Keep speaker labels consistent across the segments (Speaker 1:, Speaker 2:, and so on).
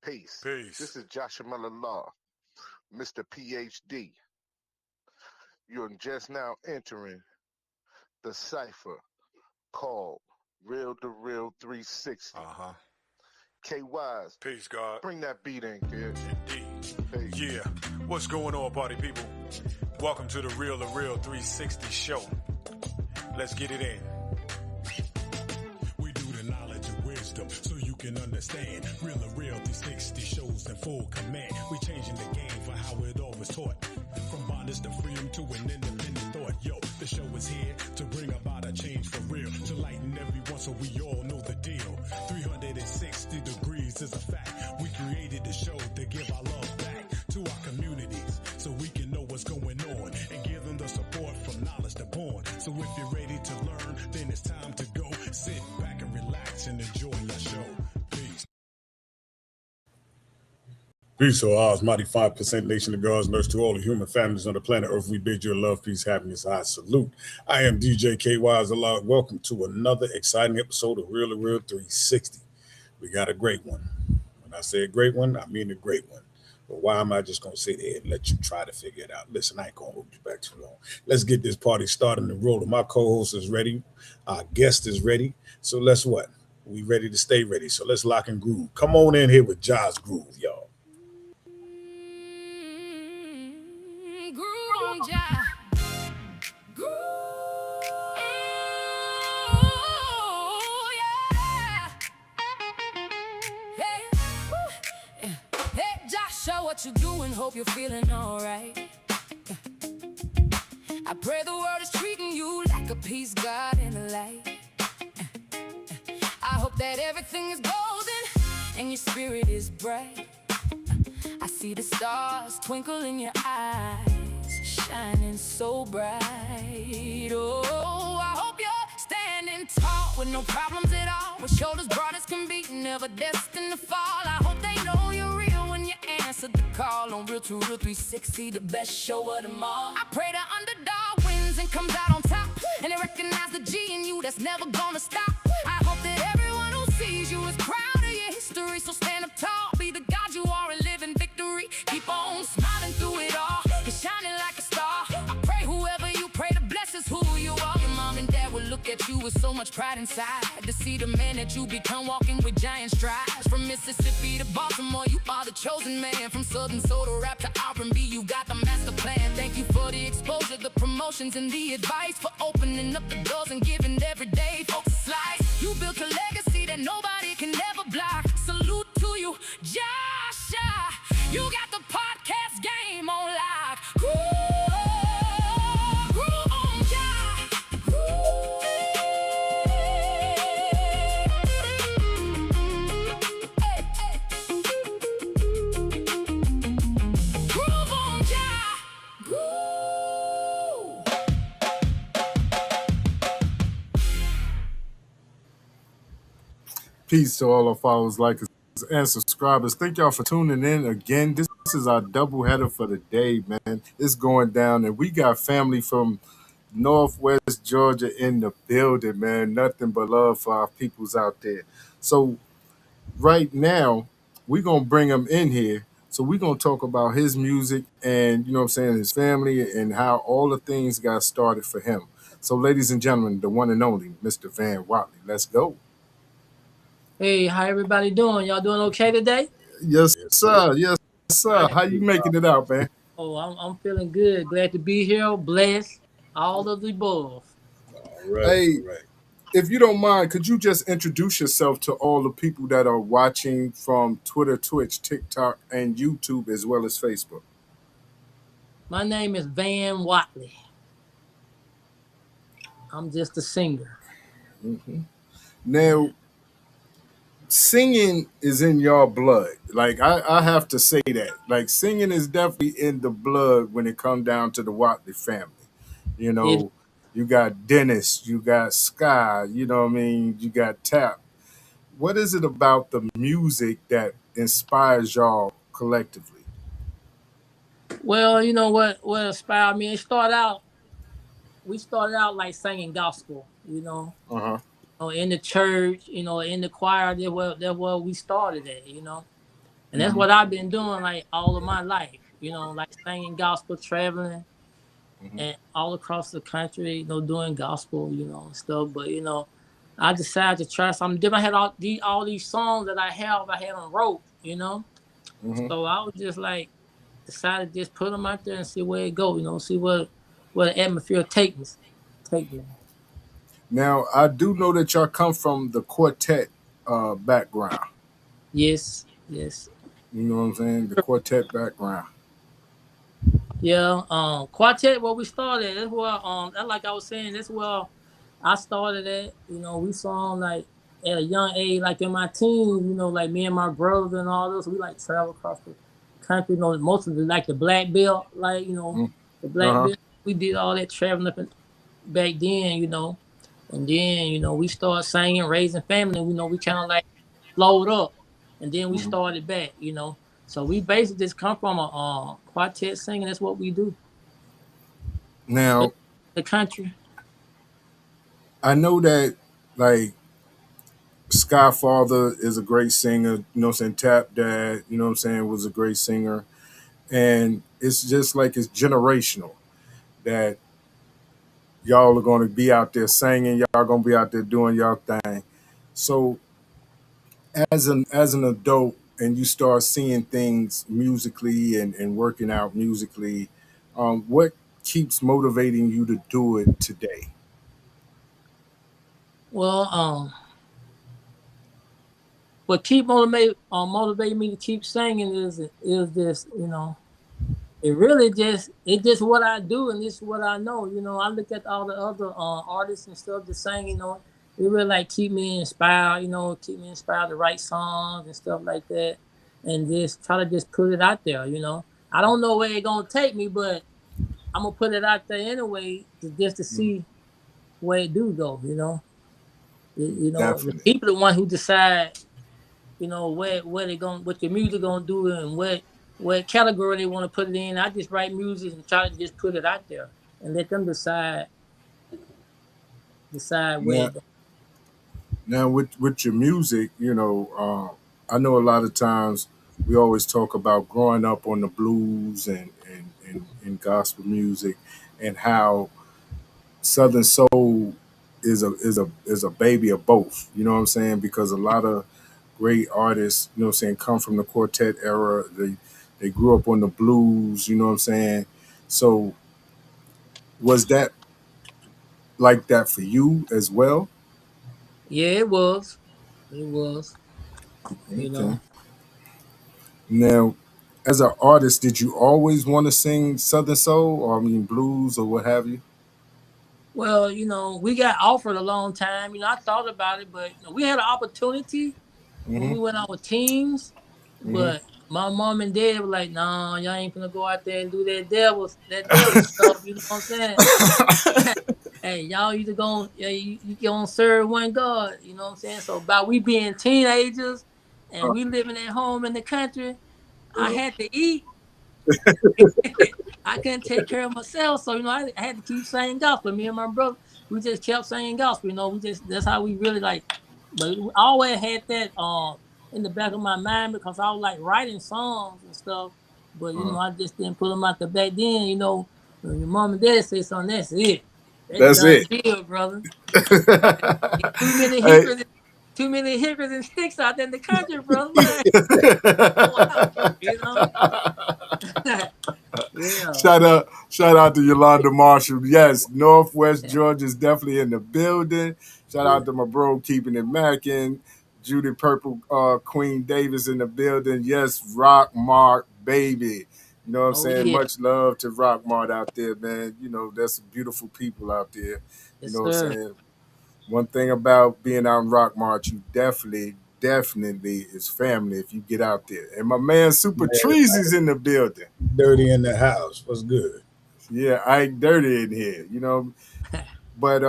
Speaker 1: Peace.
Speaker 2: Peace.
Speaker 1: This is Joshua Miller Law, Mr. PhD. You're just now entering the cipher called real2reel360. K-Wise,
Speaker 2: Peace, God.
Speaker 1: bring that beat in, kid.
Speaker 2: Indeed. Yeah. What's going on, party people? Welcome to the real2reel360 show. Let's get it in.
Speaker 3: We do the knowledge and wisdom so you can understand. Real360 shows in full command. We changing the game for how it all was taught. From bondage to freedom to an independent thought. Yo, the show is here to bring about a change for real. To lighten everyone so we all know the deal. 360 degrees is a fact. We created the show to give our love back to our communities so we can know what's going on and give them the support from knowledge to born. So if you're ready to learn, then it's time to go. Sit back and relax and enjoy the show. Peace.
Speaker 4: Peace to ours, mighty 5% nation of God's nurse to all the human families on the planet Earth. We bid you love, peace, happiness. I salute. I am DJ KY's Allah. Welcome to another exciting episode of real2reel360. We got a great one. When I say a great one, I mean a great one. But why am I just going to sit there and let you try to figure it out? Listen, I ain't going to hold you back too long. Let's get this party started and rolling. My co-host is ready. Our guest is ready. So let's what? We ready to stay ready. So let's lock and groove. Come on in here with Josh Groove, y'all.
Speaker 5: What you doing, hope you're feeling alright. I pray the world is treating you like a peace God in the light. I hope that everything is golden and your spirit is bright. I see the stars twinkle in your eyes, shining so bright. Oh, I hope you're standing tall with no problems at all, with shoulders broad as can be, never destined to fall. I hope they know you're real when you answer the call on real2reel360, the best show of them all. I pray the underdog wins and comes out on top, and they recognize the G in you that's never gonna stop. I hope that everyone who sees you is proud of your history, so stand up tall, be the God you are and live in victory. Keep on smiling through it all, you're shining like a star. I pray whoever you pray to bless is who you are. Your mom and dad will look at you with so much pride inside, to see the man that you become walking with giant strides. From Mississippi to Baltimore, you are the chosen man. From Southern Soul to rap to R&B, you got the master plan. Thank you for the exposure, the promotions, and the advice, for opening up the doors and giving everyday folks a slice. You built a legacy that nobody can ever block. Salute to you, Joshua. You got the podcast game on lock. Groove on, Josh. Groove. Hey, hey. Groove on, Josh. Groove.
Speaker 6: Peace to all our followers, likers, and subscribers. Thank y'all for tuning in again. This is our doubleheader for the day, man. It's going down, and we got family from Northwest Georgia in the building, man. Nothing but love for our peoples out there. So right now, we're going to bring him in here. So we're going to talk about his music and, you know what I'm saying, his family and how all the things got started for him. So ladies and gentlemen, the one and only Mr. Van Whatley. Let's go.
Speaker 7: Hey, how everybody doing? Y'all doing okay today?
Speaker 6: Yes, sir. Yes, sir. How you making it out, man?
Speaker 7: Oh, I'm feeling good. Glad to be here. Blessed. All of the above.
Speaker 4: All right.
Speaker 6: Hey,
Speaker 4: all right.
Speaker 6: if you don't mind, could you just introduce yourself to all the people that are watching from Twitter, Twitch, TikTok, and YouTube, as well as Facebook?
Speaker 7: My name is Van Whatley. I'm just a singer.
Speaker 6: Now, singing is in your blood. Like, I have to say that. Like, singing is definitely in the blood when it comes down to the Whatley family. You know, you got Dennis, you got Sky, you know what I mean? You got Tap. What is it about the music that inspires y'all collectively?
Speaker 7: Well, you know what inspired me? We started out like singing gospel, you know. In the church, in the choir. That's where we started at, And that's what I've been doing like all of my life. Like singing gospel, traveling, and all across the country. Doing gospel, and stuff. But I decided to try something different. I had all these songs that I had them wrote. So I was just like decided to just put them out there and see where it go. See where the atmosphere take me.
Speaker 6: Now, I do know that y'all come from the quartet background.
Speaker 7: Yes, yes.
Speaker 6: You know what I'm saying? The quartet background.
Speaker 7: Yeah, quartet where we started. That's where that like I was saying, that's where I started at. We sung like at a young age, like in my teens, like me and my brothers and all those, we like travel across the country, most of the like the black belt, like, the black
Speaker 6: Uh-huh.
Speaker 7: belt. We did all that traveling up back then. And then, we started singing, raising family, we kind of like slowed up and then we started back. So we basically just come from a quartet singing. That's what we do.
Speaker 6: Now,
Speaker 7: The country.
Speaker 6: I know that like Skyfather is a great singer, you know what I'm saying? Tap Dad, you know what I'm saying, was a great singer. And it's just like it's generational that y'all are going to be out there singing, y'all going to be out there doing y'all thing. So as an adult and you start seeing things musically and working out musically, what keeps motivating you to do it today?
Speaker 7: Well, what keep motivating me to keep singing is this, it just what I do and it's what I know. I look at all the other artists and stuff that sing. It really like keep me inspired. Keep me inspired to write songs and stuff like that, and just try to just put it out there. I don't know where it's gonna take me, but I'm gonna put it out there anyway, just to see where it do go. The
Speaker 6: Definitely.
Speaker 7: people the one who decide. Where they going, what your music gonna do, and what category they want to put it in. I just write music and try to just put it out there and let them decide where
Speaker 6: Now,
Speaker 7: it goes.
Speaker 6: now with your music, I know a lot of times we always talk about growing up on the blues and gospel music and how Southern Soul is a baby of both. You know what I'm saying? Because a lot of great artists, you know what I'm saying, come from the quartet era. They grew up on the blues, you know what I'm saying? So was that like that for you as well?
Speaker 7: Yeah, it was. You
Speaker 6: Okay.
Speaker 7: know.
Speaker 6: Now, as an artist, did you always want to sing Southern Soul or I mean blues or what have you?
Speaker 7: Well, we got offered a long time. I thought about it, but we had an opportunity when
Speaker 6: Mm-hmm.
Speaker 7: we went out with teams,
Speaker 6: Mm-hmm.
Speaker 7: but my mom and dad were like, "Nah, y'all ain't gonna go out there and do that devil stuff." You know what I'm saying? Hey, y'all either gonna you gonna serve one God, you know what I'm saying? So by we being teenagers and we living at home in the country, I had to eat. I couldn't take care of myself, so I had to keep singing gospel. Me and my brother, we just kept singing gospel. We just that's how we really like. But I always had that in the back of my mind because I was like writing songs and stuff. But I just didn't put them out the back then. When your mom and dad say something, that's it. That's
Speaker 6: That's
Speaker 7: done
Speaker 6: it.
Speaker 7: deal, brother. Get too many
Speaker 6: Hey.
Speaker 7: hickories, too many hickories and sticks out there in the country, brother. Go out, you know. Yeah.
Speaker 6: Shout out to Yolanda Marshall. Yes, Northwest Georgia is definitely in the building. Shout
Speaker 7: Yeah.
Speaker 6: out to my bro keeping it macking. Judy Purple Queen Davis in the building. Yes, Rock Mark, baby. You know what I'm
Speaker 7: Oh
Speaker 6: saying?
Speaker 7: yeah.
Speaker 6: Much love to Rock Mart out there, man. There's some beautiful people out there. You
Speaker 7: Yes,
Speaker 6: know what I'm
Speaker 7: sir.
Speaker 6: saying? One thing about being out in Rock Mart, you definitely is family if you get out there. And my man Super
Speaker 4: Man,
Speaker 6: Treasy's in the building.
Speaker 4: dirty in the house. What's good?
Speaker 6: Yeah, I ain't dirty in here, But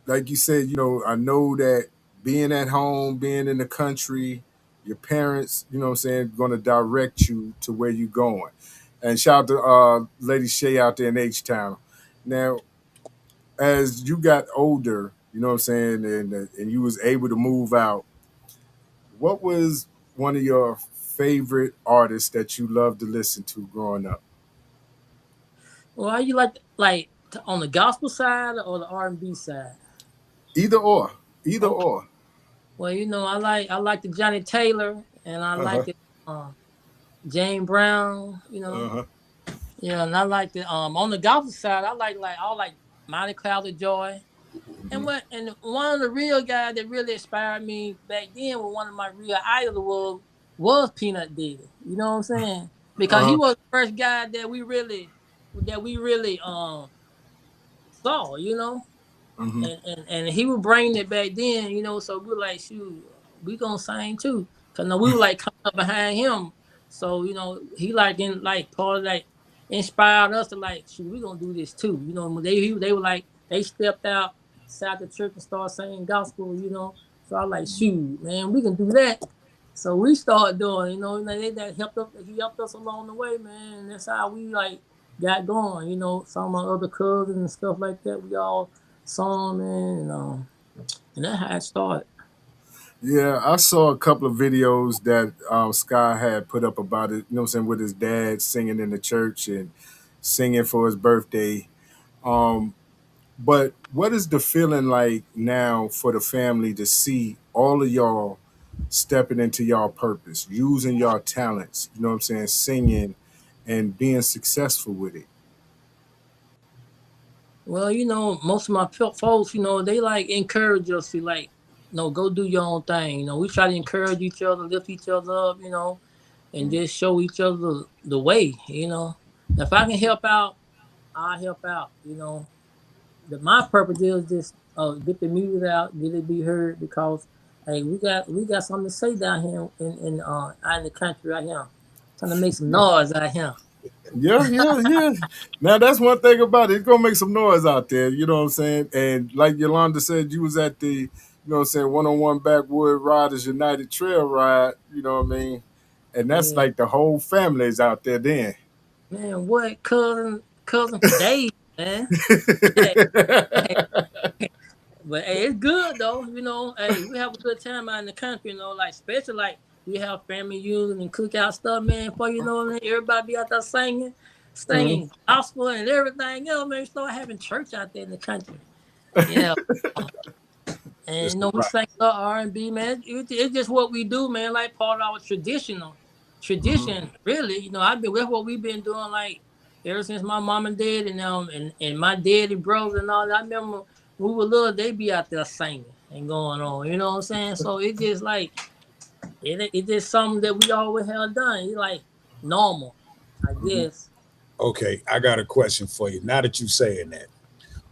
Speaker 6: like you said, I know that being at home, being in the country, your parents, you know what I'm saying, gonna direct you to where you going. And shout out to Lady Shay out there in H Town. Now, as you got older, you know what I'm saying, and you was able to move out, what was one of your favorite artists that you love to listen to growing up?
Speaker 7: Well, you on the gospel side or the R&B side?
Speaker 6: Either or. Either
Speaker 7: Okay.
Speaker 6: or.
Speaker 7: Well, I like the Johnny Taylor, and I
Speaker 6: Uh-huh.
Speaker 7: like the Jane Brown.
Speaker 6: Uh-huh.
Speaker 7: Yeah, and I like the on the gospel side. I like Mighty Clouds of Joy.
Speaker 6: Mm-hmm.
Speaker 7: And one of the real guys that really inspired me back then, was one of my real idols, was Peanut Daddy. You know what I'm saying? Because he
Speaker 6: Uh-huh.
Speaker 7: was the first guy that we really saw.
Speaker 6: Mm-hmm.
Speaker 7: And he was bringing it back then. So we were like, shoot, we gonna sing too. Cause no, we were like coming up behind him. So he like part of like inspired us to like, shoot, we gonna do this too. They were like, they stepped outside the church and started singing gospel. So I like, shoot, man, we can do that. So we started doing, that helped us. He helped us along the way, man. And that's how we like got going. Some of my other cousins and stuff like that. We all song, man, and that's how it started.
Speaker 6: Yeah, I saw a couple of videos that Sky had put up about it, you know what I'm saying, with his dad singing in the church and singing for his birthday. Um, but what is the feeling like now for the family to see all of y'all stepping into y'all purpose, using y'all talents, you know what I'm saying, singing and being successful with it?
Speaker 7: Well, most of my folks, they like encourage us to like, go do your own thing. We try to encourage each other, lift each other up, and just show each other the way. If I can help out, I'll help out. My purpose is just get the music out, get it be heard, because hey, we got something to say down here in out in the country right here. Trying to make some noise out here.
Speaker 6: Yeah, yeah, yeah. Now that's one thing about it. It's gonna make some noise out there, you know what I'm saying? And like Yolanda said, you was at the, you know what I'm saying, one-on-one Backwood Riders United Trail Ride, you know what I mean? And that's
Speaker 7: Yeah,
Speaker 6: like the whole family is out there then.
Speaker 7: man, what cousin for days, man. Hey, hey, but hey, it's good though. Hey, we have a good time out in the country. Like especially like we have family reunion and cookout stuff, man. For what I mean, everybody be out there
Speaker 6: Mhm.
Speaker 7: singing gospel and everything else, man. We start having church out there in the country. Yeah. And
Speaker 4: It's the
Speaker 7: we
Speaker 4: right.
Speaker 7: sing R&B, man. It's just what we do, man. Like part of our
Speaker 6: Mhm.
Speaker 7: tradition. Really, that's what we've been doing, like ever since my mom and dad and my daddy brothers and all that. I remember when we were little, they be out there singing and going on. You know what I'm saying? So it just like it just something that we always have done. It's like normal, I
Speaker 6: Mhm.
Speaker 7: guess.
Speaker 4: Okay, I got a question for you. Now that you're saying that,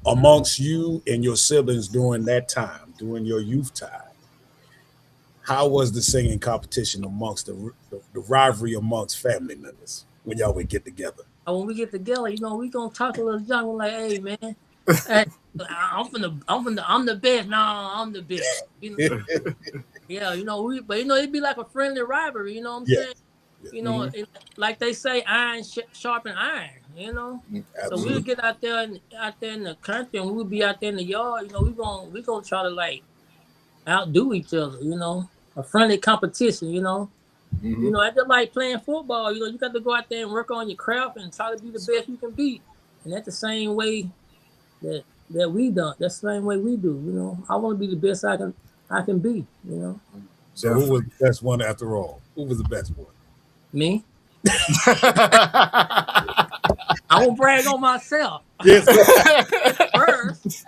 Speaker 4: amongst you and your siblings during that time, during your youth time, how was the singing competition amongst the rivalry amongst family members when y'all would get together?
Speaker 7: And when we get together, we gonna talk a little junk. We're like, hey man, hey, I'm the best. No, I'm the best. Yeah, but it'd be like a friendly rivalry. You know what I'm
Speaker 4: Yeah,
Speaker 7: saying?
Speaker 4: yeah,
Speaker 6: Mhm.
Speaker 7: Like they say, iron sharpen iron. So we'll
Speaker 4: absolutely.
Speaker 7: get out there in the country, and we'll be out there in the yard. We gonna try to like outdo each other. A friendly competition.
Speaker 6: Mhm.
Speaker 7: I just like playing football. You got to go out there and work on your craft and try to be the best you can be. And that's the same way that we done. That's the same way we do. I want to be the best I can be.
Speaker 4: So who was
Speaker 6: Definitely.
Speaker 4: the best one after all? Who was the best one?
Speaker 7: Me. I won't brag on myself
Speaker 4: Yes.
Speaker 7: first.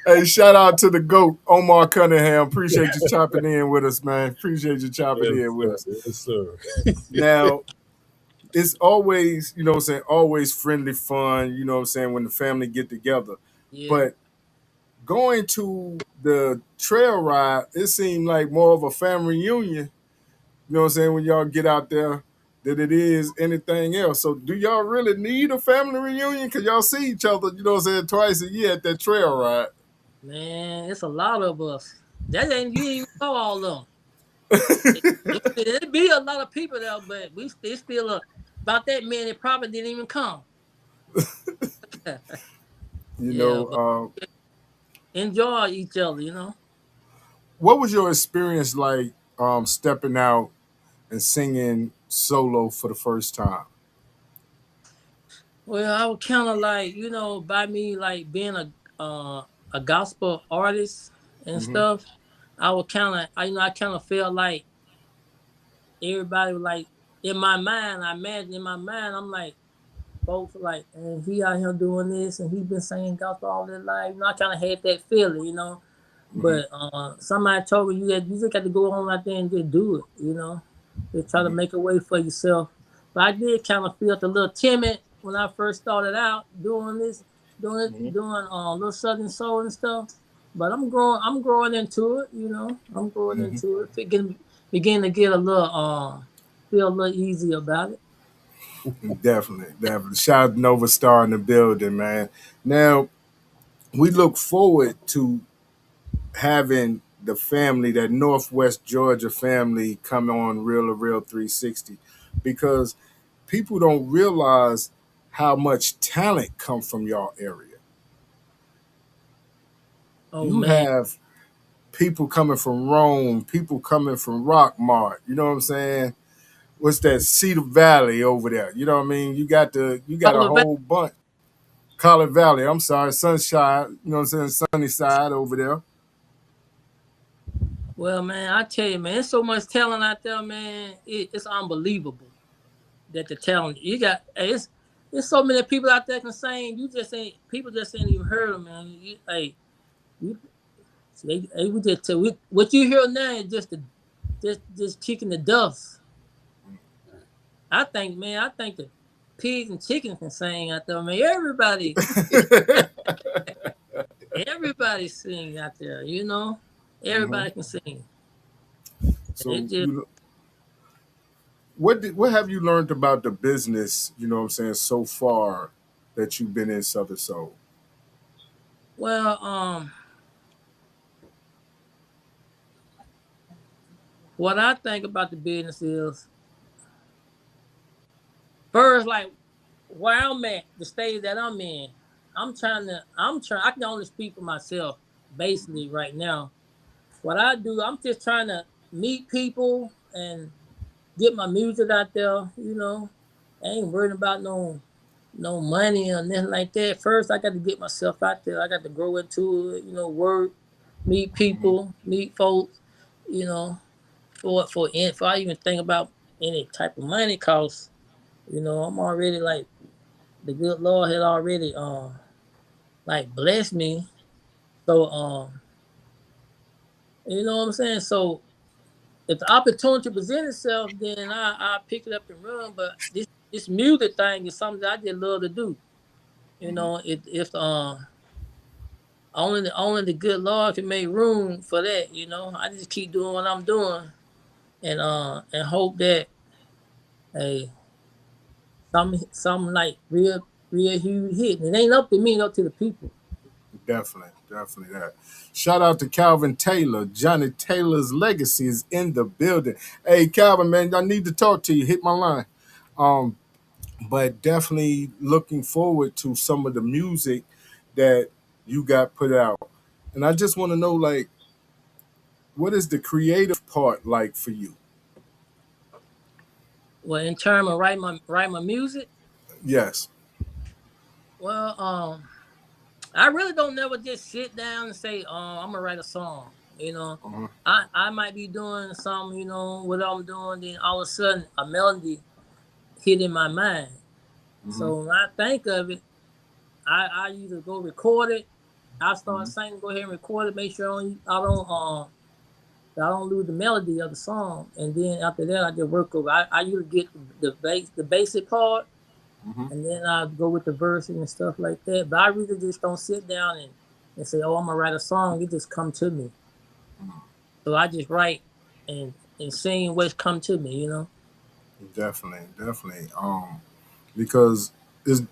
Speaker 6: Hey, shout out to the GOAT, Omar Cunningham. Appreciate you chopping in with us, man. Appreciate you chopping
Speaker 4: Yes,
Speaker 6: in with
Speaker 4: sir.
Speaker 6: us.
Speaker 4: Yes, sir.
Speaker 6: Now, it's always, you know what I'm saying, always friendly fun, you know what I'm saying, when the family get together.
Speaker 7: Yeah,
Speaker 6: But going to the trail ride, it seemed like more of a family reunion, you know what I'm saying, when y'all get out there than it is anything else. So do y'all really need a family reunion? Because y'all see each other, you know what I'm saying, twice a year at that trail ride.
Speaker 7: man, it's a lot of us. That ain't you ain't even know all of them. It'd be a lot of people there, but it's still about that many probably didn't even come.
Speaker 6: You
Speaker 7: Yeah,
Speaker 6: know,
Speaker 7: but enjoy each other.
Speaker 6: what was your experience like stepping out and singing solo for the first time?
Speaker 7: Well, I would kind of like, by me like being a gospel artist and
Speaker 6: Mm-hmm.
Speaker 7: stuff. I would kind of, I kind of felt like everybody was like in my mind. I imagine in my mind, I'm like, folks like, and he out here doing this, and he been singing gospel all his life. I kind of had that feeling.
Speaker 6: Mm-hmm.
Speaker 7: But somebody told me you just got to go on out there and just do it. Just try to make a way for yourself. But I did kind of feel a little timid when I first started out doing this,
Speaker 6: Mm-hmm.
Speaker 7: doing little Southern soul and stuff. But I'm growing into it. I'm growing
Speaker 6: Mm-hmm.
Speaker 7: into it. Begin to get a little feel a little easy about it.
Speaker 6: Definitely, definitely. Shout out Nova Star in the building, man. Now we look forward to having the family, that Northwest Georgia family, come on Real to Real 360, because people don't realize how much talent come from y'all area.
Speaker 7: Oh
Speaker 6: You
Speaker 7: man.
Speaker 6: have people coming from Rome, people coming from Rockmart. You know what I'm saying? What's that, Cedar Valley over there? You know what I mean? You got a whole bunch. College Valley, I'm sorry, Sunshine, you know what I'm saying, Sunny Side over there.
Speaker 7: Well, man, I tell you, man, there's so much talent out there, man. It's unbelievable that the talent you got. Hey, it's so many people out there can sing. You just ain't people just ain't even heard them, man. You, we just tell what you hear now is just kicking the dust. I think the pigs and chickens can sing out there, man. Everybody sing out there.
Speaker 6: Mm-hmm.
Speaker 7: Everybody can sing. It
Speaker 6: So
Speaker 7: just
Speaker 6: what have you learned about the business, you know what I'm saying, so far that you've been in Southern Soul?
Speaker 7: well, what I think about the business is first, like where I'm at, the stage that I'm in. I can only speak for myself basically right now. What I do, I'm just trying to meet people and get my music out there. I ain't worried about no money or nothing like that. First, I got to get myself out there. I got to grow into it, work, meet
Speaker 6: Mm-hmm.
Speaker 7: people, meet folks, you know, for I even think about any type of money costs, I'm already like the good Lord had already like blessed me. So you know what I'm saying? So if the opportunity presents itself, then I pick it up and run. But this music thing is something that I just love to do.
Speaker 6: Mm-hmm.
Speaker 7: If only the good Lord can make room for that. I just keep doing what I'm doing and hope that hey some like real huge hit. And it ain't up to me, it's up to the people.
Speaker 6: Definitely, definitely that. Shout out to Calvin Taylor. Johnny Taylor's legacy is in the building. Hey, Calvin, man, I need to talk to you. Hit my line. Um, but definitely looking forward to some of the music that you got put out. And I just want to know, like, what is the creative part like for you?
Speaker 7: Well, in terms of write my music,
Speaker 6: Yes.
Speaker 7: well, I really don't never just sit down and say, I'm gonna write a song.
Speaker 6: Uh-huh.
Speaker 7: I might be doing something, what I'm doing, then all of a sudden a melody hit in my mind.
Speaker 6: Mm-hmm.
Speaker 7: So when I think of it, I either go record it, I start
Speaker 6: Mm-hmm.
Speaker 7: singing, go ahead and record it, make sure I don't lose the melody of the song, and then after that I just work over. I usually get the basic part,
Speaker 6: Mm-hmm.
Speaker 7: and then I go with the verse and stuff like that. But I really just don't sit down and say, "Oh, I'm gonna write a song." It just come to me. So I just write and sing what's come to me.
Speaker 6: Definitely, definitely. Because is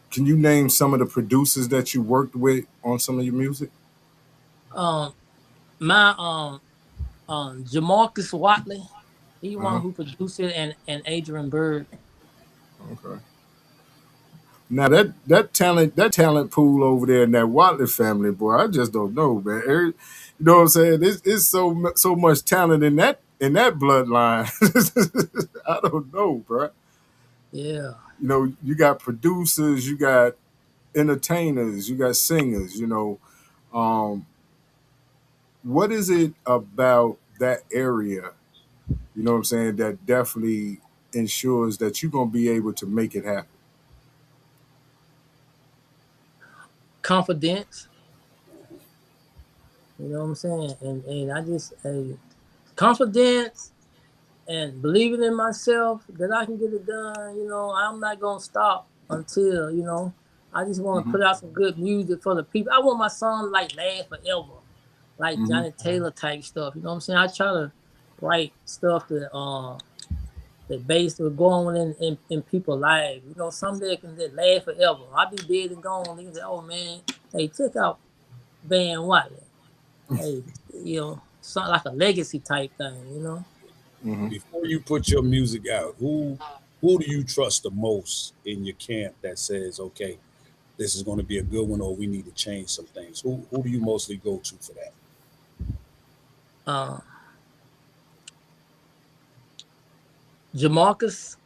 Speaker 6: can you name some of the producers that you worked with on some of your music?
Speaker 7: Um, my Jamarcus Whatley, he one
Speaker 6: Uh-huh.
Speaker 7: who produced it, and Adrian Bird.
Speaker 6: Okay. Now that talent pool over there in that Watley family, boy, I just don't know, man. You know what I'm saying? It's so much talent in that bloodline, I don't know, bro.
Speaker 7: Yeah.
Speaker 6: You know, you got producers, you got entertainers, you got singers. You know, what is it about that area? You know what I'm saying? That definitely ensures that you're gonna be able to make it happen.
Speaker 7: Confidence. You know what I'm saying? And I just confidence and believing in myself that I can get it done. You know, I'm not gonna stop until, you know, I just want to
Speaker 6: Mm-hmm.
Speaker 7: put out some good music for the people. I want my song like last forever, like
Speaker 6: Mm-hmm.
Speaker 7: Johnny Taylor type stuff. You know what I'm saying? I try to write stuff that based will go on in people's lives. You know, someday it can just last forever. I'll be dead and gone. They can say, "Oh man, hey, check out Van Whatley." Hey, you know, something like a legacy type thing. You know.
Speaker 6: Mm-hmm.
Speaker 4: Before you put your music out, who do you trust the most in your camp that says, okay, this is going to be a good one, or we need to change some things? Who do you mostly go to for that?
Speaker 7: Uh, Jamarcus.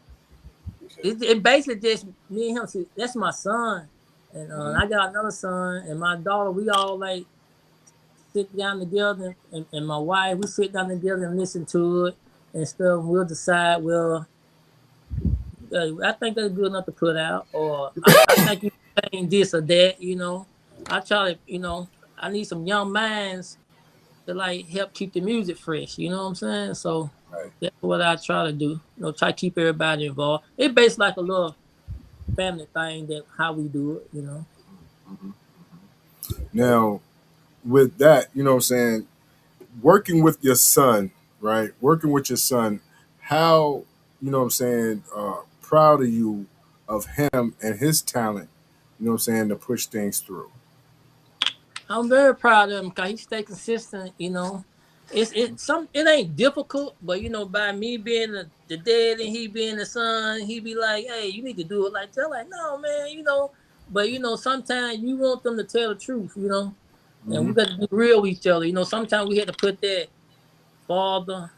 Speaker 4: Okay.
Speaker 7: It basically just me and him. See, that's my son, and
Speaker 6: Mm-hmm.
Speaker 7: I got another son and my daughter. We all like sit down together, and my wife. We sit down together and listen to it and stuff. And we'll decide. Well, I think that's good enough to put out, or I think you change this or that. You know, I try to. You know, I need some young minds to like help keep the music fresh. You know what I'm saying? So
Speaker 6: Right.
Speaker 7: that's what I try to do. You know, try to keep everybody involved. It's based like a little family thing that how we do it. You know.
Speaker 6: Mm-hmm. Now, with that, you know what I'm saying, working with your son, right? Working with your son, how, you know what I'm saying, proud of you of him and his talent, you know what I'm saying, to push things through.
Speaker 7: I'm very proud of him because he stay consistent. You know, it ain't difficult, but you know, by me being the dad and he being the son, he be like, "Hey, you need to do it like that." Like, no, man, you know. But you know, sometimes you want them to tell the truth. You know, and
Speaker 6: Mm-hmm.
Speaker 7: we got to be real with each other. You know, sometimes we had to put that father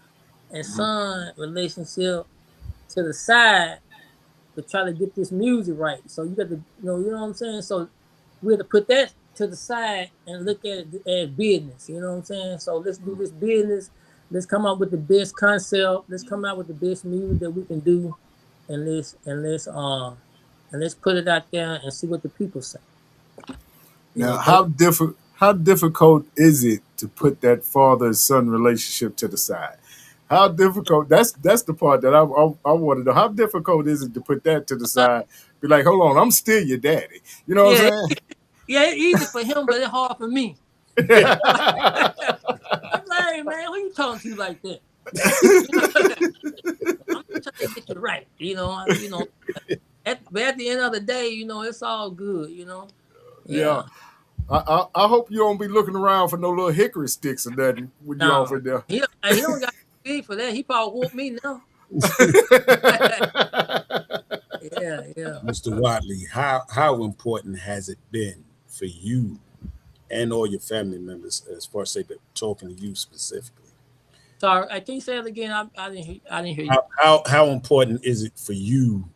Speaker 7: and
Speaker 6: Mm-hmm.
Speaker 7: son relationship to the side to try to get this music right. So you got to, you know what I'm saying? So we have to put that to the side and look at it as business. You know what I'm saying? So let's do this business. Let's come up with the best concept. Let's come out with the best music that we can do, and let's put it out there and see what the people say. You
Speaker 6: Now,
Speaker 7: know, 'cause
Speaker 6: how difficult is it to put that father and son relationship to the side? How difficult? That's the part that I want to know. How difficult is it to put that to the side? Be like, hold on, I'm still your daddy. You know what
Speaker 7: yeah,
Speaker 6: I'm
Speaker 7: yeah, it's easy for him, but it's hard for me.
Speaker 6: saying?
Speaker 7: I'm like, hey, man, who you talking to like that? I'm trying to get you right. But at the end of the day, it's all good.
Speaker 6: Yeah.
Speaker 7: Yeah.
Speaker 6: I hope you don't be looking around for no little hickory sticks or nothing when you off
Speaker 7: No,
Speaker 6: in there.
Speaker 7: he don't got to for that. He probably whoop me now. Yeah, yeah.
Speaker 4: Mr. Whatley, how important has it been for you and all your family members, as far as say, but talking to you specifically?
Speaker 7: Sorry, I think say it again. I didn't hear you.
Speaker 4: How important is it for you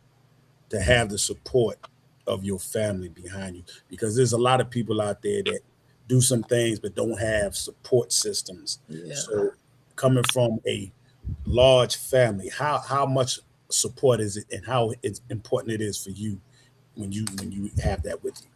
Speaker 4: to have the support of your family behind you? Because there's a lot of people out there that do some things but don't have support systems.
Speaker 7: Yeah.
Speaker 4: So coming from a large family, how much support is it, and how it's important it is for you when you have that with you?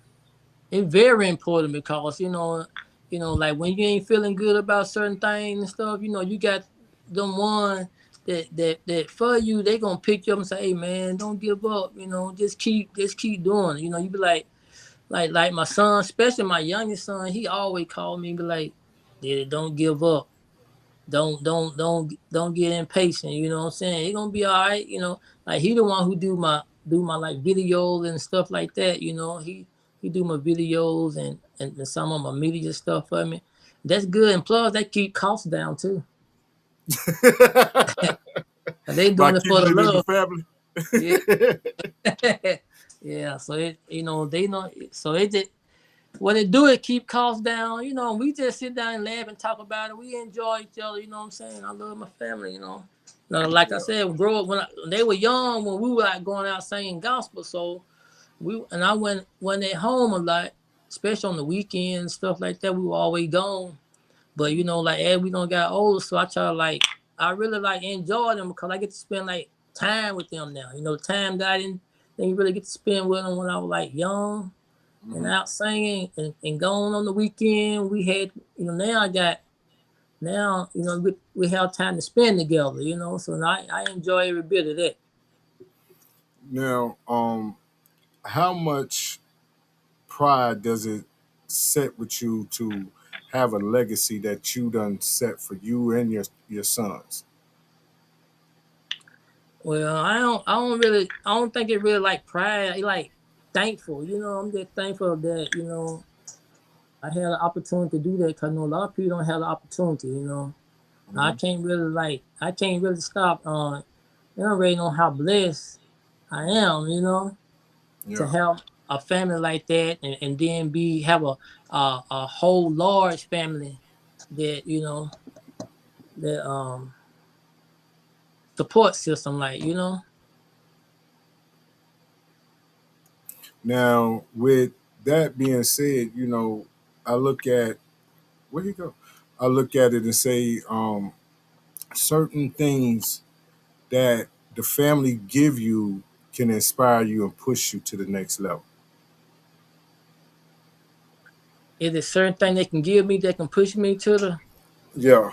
Speaker 7: It's very important because like when you ain't feeling good about certain things and stuff, you got them one that for you, they gonna pick you up and say, "Hey man, don't give up. Just keep doing it." You be like my son, especially my youngest son, he always called me and be like, "Daddy, don't give up. Don't get impatient." You know what I'm saying? He gonna be all right. Like he the one who do my like videos and stuff like that. He do my videos and some of my media stuff for me. That's good, and plus that keep costs down too. And they
Speaker 6: By
Speaker 7: doing it for
Speaker 6: keeping
Speaker 7: the
Speaker 6: it in the
Speaker 7: love.
Speaker 6: family.
Speaker 7: Yeah. Yeah. So they know. So it just what it do, it keep costs down. You know, we just sit down and laugh and talk about it. We enjoy each other. You know what I'm saying? I love my family. You know, like I said, grow up when they were young, when we were like going out singing gospel. So I went at home a lot, especially on the weekends, stuff like that. We were always gone. But you know, like as we don't got older, so I really like enjoy them because I get to spend like time with them now. You know, time that I didn't really get to spend with them when I was like young and out singing and going on the weekend. We had, you know, now, you know, we have time to spend together, you know, so I enjoy every bit of that.
Speaker 6: Now, how much pride does it set with you to have a legacy that you done set for you and your sons?
Speaker 7: Well, I don't think it really like pride. It like thankful, you know. I'm just thankful that, you know, I had an opportunity to do that because, you know, a lot of people don't have the opportunity, you know. I can't really stop. You don't really know how blessed I am, you know, to
Speaker 6: Yeah.
Speaker 7: have a family like that, and then have a whole large family that, you know, that support system, like, you know.
Speaker 6: Now, with that being said, you know, I look at where you go. I look at it and say, certain things that the family give you can inspire you and push you to the next level.
Speaker 7: Is there certain thing they can give me that can push me to the
Speaker 6: Yeah.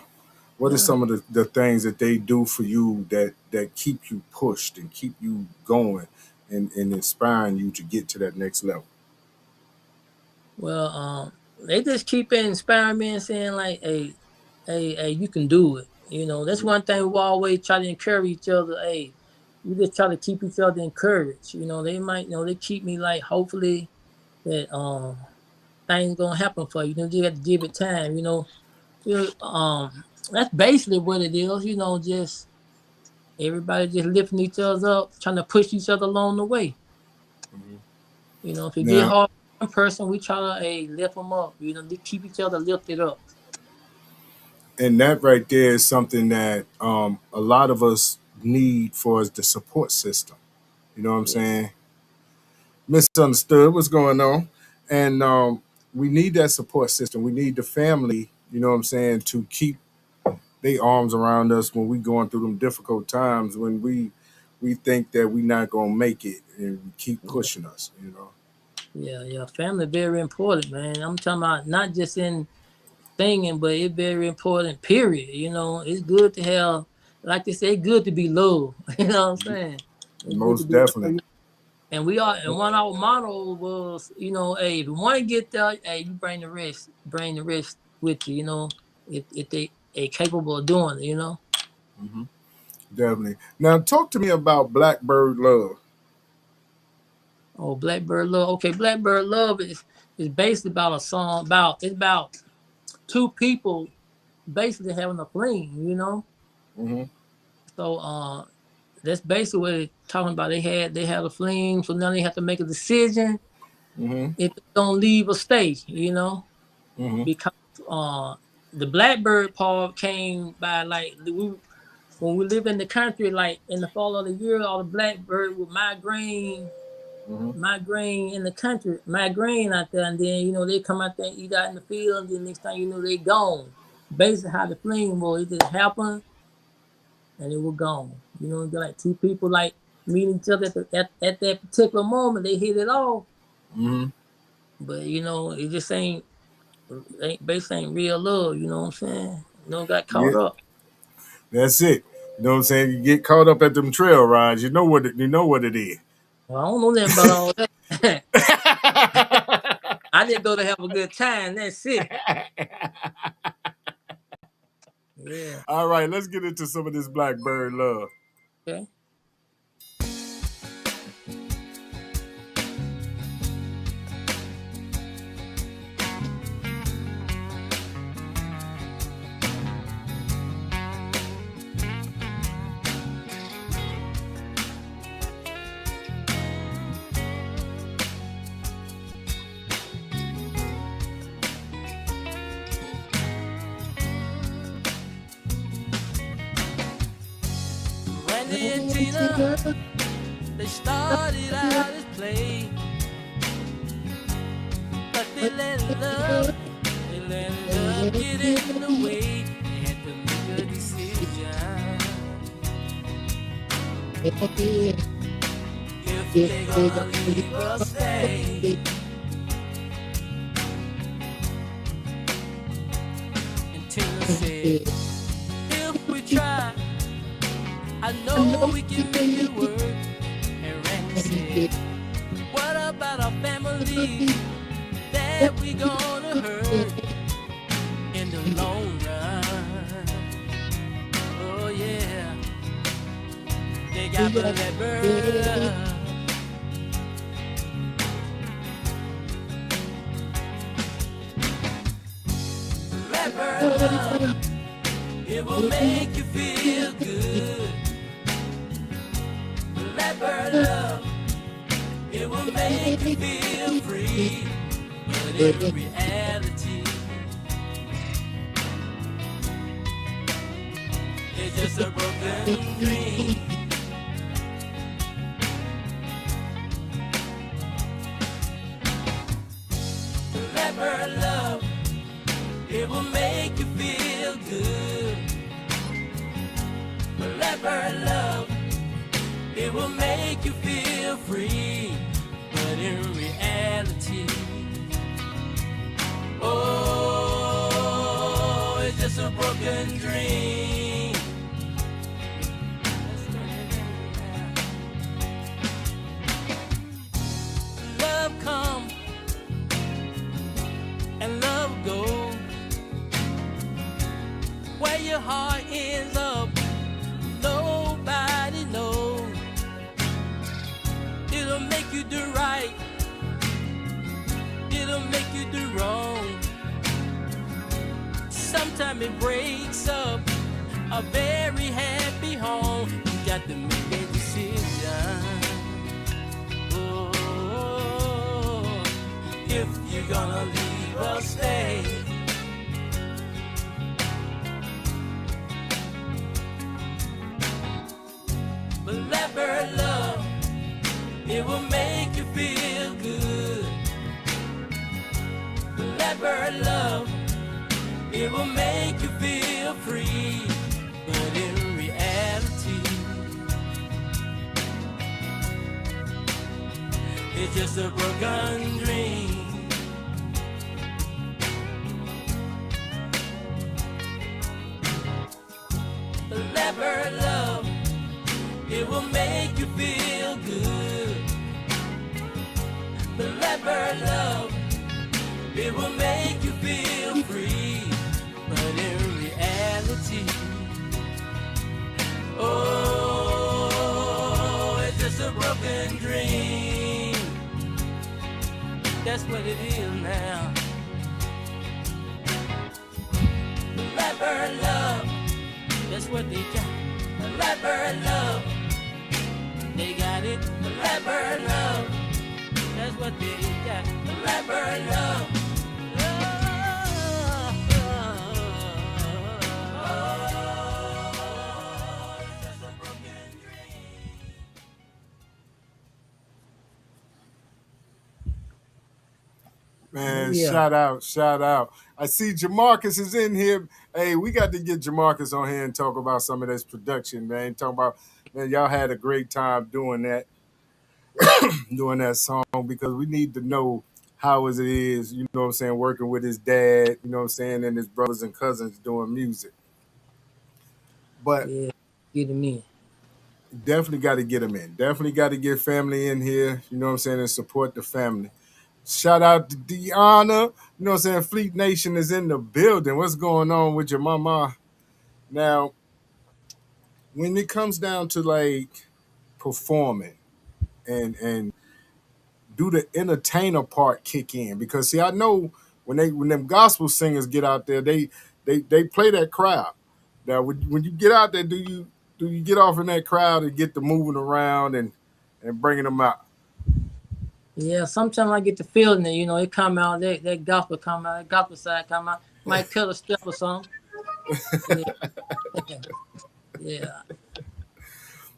Speaker 6: What are
Speaker 7: yeah.
Speaker 6: some of the things that they do for you that keep you pushed and keep you going and inspiring you to get to that next level?
Speaker 7: Well, they just keep inspiring me and saying like, hey, you can do it. You know, that's one thing we always try to encourage each other. Hey, we just try to keep each other encouraged. You know, they might, you know, they keep me like, hopefully that things gonna happen for you. You know, you have to give it time. That's basically what it is. You know, just everybody just lifting each other up, trying to push each other along the way. You know, if it get
Speaker 6: Now,
Speaker 7: hard for one person, we try to lift them up. You know, they keep each other lifted up.
Speaker 6: and that right there is something that a lot of us need for us the support system. You know what I'm
Speaker 7: Yeah,
Speaker 6: saying? Misunderstood what's going on. And we need that support system. We need the family, you know what I'm saying, to keep their arms around us when we going through them difficult times, when we think that we not gonna make it and keep pushing us, you know.
Speaker 7: yeah. Family very important, man. I'm talking about not just in singing, but it's very important. Period. You know, it's good to have, like they say, it's good to be loved. You know what I'm saying? It's good to
Speaker 6: Most
Speaker 7: be
Speaker 6: definitely.
Speaker 7: loved. And one of our motto was, you know, hey, if you want to get there, hey, you bring the rest with you. You know, if they are capable of doing it, you know.
Speaker 6: Hmm. Definitely. Now talk to me about Blackbird Love.
Speaker 7: Oh, Blackbird Love. Okay, Blackbird Love is basically about a song it's about two people basically having a fling, you know.
Speaker 6: Hmm.
Speaker 7: So that's basically what it's talking about. They had a fling, so now they have to make a decision
Speaker 6: Hmm.
Speaker 7: if they're gonna leave or stay, you know,
Speaker 6: Hmm.
Speaker 7: because the Blackbird part came by like when we live in the country, like in the fall of the year, all the blackbird would
Speaker 6: Hmm.
Speaker 7: migraine in the country, migraine out there, and then, you know, they come out there and eat out in the field, and then next time you know they gone. Basically how the fling was, it just happened and it was gone. You know, like two people like meeting each other at that particular moment, they hit it off.
Speaker 6: Hmm.
Speaker 7: But you know, it just ain't real love, you know what I'm saying? You know, got
Speaker 6: Yeah,
Speaker 7: caught up.
Speaker 6: that's it. You know what I'm saying? You get caught up at them trail rides, you know what it is.
Speaker 7: Well, I don't know nothing about all that. I didn't go to have a good time, that's it. Yeah.
Speaker 6: All right, let's get into some of this Blackbird Love.
Speaker 7: Okay.
Speaker 5: Argentina, they started out as play, but they let love get in the way. They had to make a decision. If they gonna leave or stay. And Tina said, if we try, I know we can make it work. And Randy said, what about our family that we gonna hurt in the long run? Oh yeah, they got Blackbird. Blackbird love, it will make you feel good. Blackbird love, it will make you feel free. But in reality, it's just a broken dream. Blackbird love, it will make you feel good. Blackbird love, it will make you feel free. But in reality, oh, it's just a broken dream. Love come and love go. Where your heart ends up, nobody knows. It'll make you do right, it'll make you do wrong. Sometimes it breaks up a very happy home. You got to make a decision. Oh, if you're gonna leave or stay. Blackbird love, it will make you feel good. Blackbird love, it will make you feel free. But in reality, it's just a broken dream. Blackbird love, it will make you feel good. Blackbird love, it will make you feel free. But in reality, oh, it's just a broken dream. That's what it is now. Blackbird love, that's what they got. Blackbird love, they got it. Blackbird love, that's what they got. Blackbird love.
Speaker 6: Man,
Speaker 7: Yeah.
Speaker 6: shout out. I see Jamarcus is in here. Hey, we got to get Jamarcus on here and talk about some of this production, man. Talk about, man, y'all had a great time doing that, doing that song, because we need to know how it is, you know what I'm saying, working with his dad, you know what I'm saying, and his brothers and cousins doing music. But
Speaker 7: Yeah, get him in.
Speaker 6: definitely got to get him in. Definitely got to get family in here, you know what I'm saying, and support the family. Shout out to Deanna. You know what I'm saying? Fleet Nation is in the building. What's going on with your mama? Now, when it comes down to like performing and do the entertainer part kick in? Because see, I know when them gospel singers get out there, they play that crowd. Now, when you get out there, do you get off in that crowd and get to moving around and bringing them out?
Speaker 7: Yeah, sometimes I get the feeling that, you know, it come out, that gospel come out, that gospel side come out, might cut a step or something. Yeah. Yeah.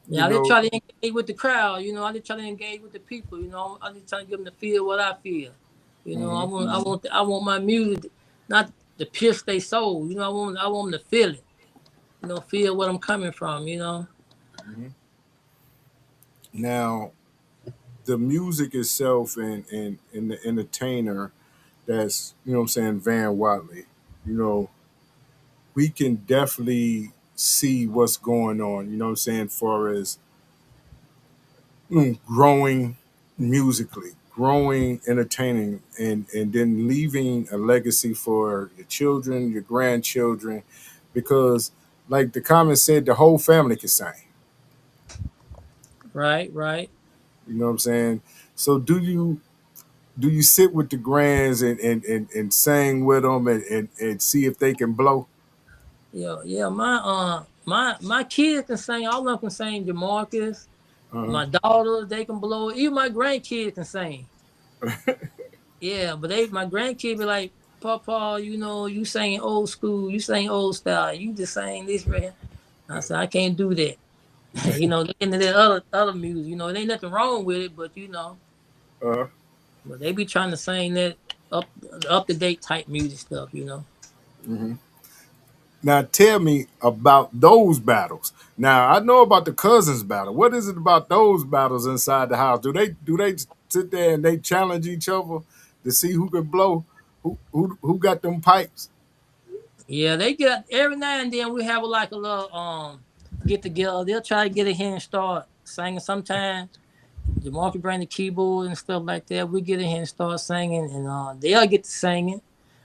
Speaker 7: Yeah, I did try to engage with the crowd. I did try to engage with the people. I did try to get them to feel what I feel. I want my music not to pierce their soul. I want them to feel it. Feel what I'm coming from.
Speaker 6: Now, the music itself and the entertainer that's, what I'm saying, Van Whatley, you know, we can definitely see what's going on, what I'm saying, far as growing musically, growing, entertaining, and then leaving a legacy for your children, your grandchildren, because like the comment said, the whole family can sing.
Speaker 7: Right, right.
Speaker 6: You know what I'm saying? So do you sit with the grands and sing with them and see if they can blow?
Speaker 7: Yeah. My kids can sing. All of them can sing. Jamarcus,
Speaker 6: Uh-huh.
Speaker 7: my daughters, they can blow. Even my grandkids can sing. Yeah, but my grandkids be like, Papa, you sing old school, you sing old style, you just sing this right here. I said, I can't do that. They into that other music, it ain't nothing wrong with it, but
Speaker 6: Uh-huh.
Speaker 7: but they be trying to sing that up to date type music stuff.
Speaker 6: Mm-hmm. Now tell me about those battles. Now I know about the cousins battle. What is it about those battles inside the house? Do they sit there and they challenge each other to see who could blow? Who got them pipes?
Speaker 7: Yeah, they get every now and then we have like a little get together. They'll try to get in here and start singing. Sometimes Jamarcus bring the keyboard and stuff like that. We get in here and start singing, and they'll get to singing.